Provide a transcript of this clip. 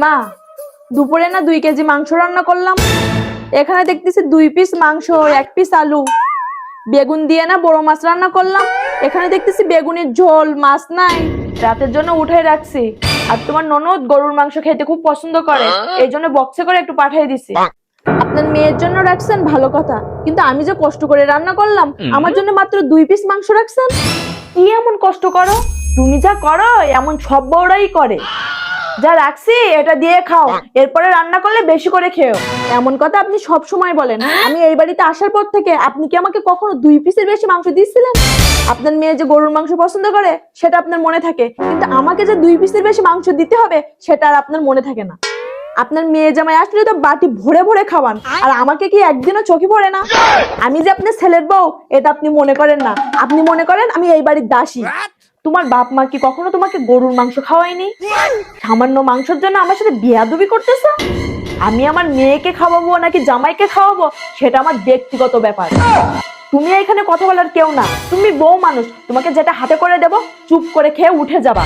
মা, দুপুরে না 2 কেজি মাংস রান্না করলাম। এখানে দেখতেছি 2 পিস মাংস, 1 পিস আলু। বেগুন দিয়ে না বড় মাছ রান্না করলাম। এখানে দেখতেছি বেগুনের ঝোল, মাছ নাই। রাতের জন্য উঠাই রাখছি। আর তোমার ননদ গরুর মাংস খেতে খুব পছন্দ করে, এই জন্য বক্সে করে একটু পাঠিয়ে দিছি। আপনার মেয়ের জন্য রাখছেন ভালো কথা, কিন্তু আমি যে কষ্ট করে রান্না করলাম, আমার জন্য মাত্র 2 পিস মাংস রাখছেন। কি এমন কষ্ট করো? তুমি যা করো এমন সব বউরাই করে। যা রাখছি এটা দিয়ে খাও, এরপরে রান্না করলে বেশি করে খেও। এমন কথা আপনি সব সময় বলেন। আমি এই বাড়িতে আসার পর থেকে আপনি কি আমাকে কখনো 2 পিসের বেশি মাংস দিয়েছিলেন? আপনার মেয়ে যে গরুর মাংস পছন্দ করে সেটা আপনার মনে থাকে, কিন্তু আমাকে যে 2 পিসের বেশি মাংস দিতে হবে সেটা আর আপনার মনে থাকে না। আপনার মেয়ে জামাই আসলে তো বাটি ভরে ভরে খাওয়ান, আর আমাকে কি একদিনও চোখে পড়ে না? আমি যে আপনার ছেলের বউ এটা আপনি মনে করেন না। আপনি মনে করেন আমি এই বাড়ির দাসী। তোমার বাপ মা কি কখনো তোমাকে গরুর মাংস খাওয়ায়নি? সামান্য মাংসের জন্য আমার সাথে বিয়াদবি করতেছো? আমি আমার মেয়েকে খাওয়াবো নাকি জামাইকে খাওয়াবো সেটা আমার ব্যক্তিগত ব্যাপার। তুমি এখানে কথা বলার কেউ না। তুমি বউ মানুষ, তোমাকে যেটা হাতে করে দেবো চুপ করে খেয়ে উঠে যাবা।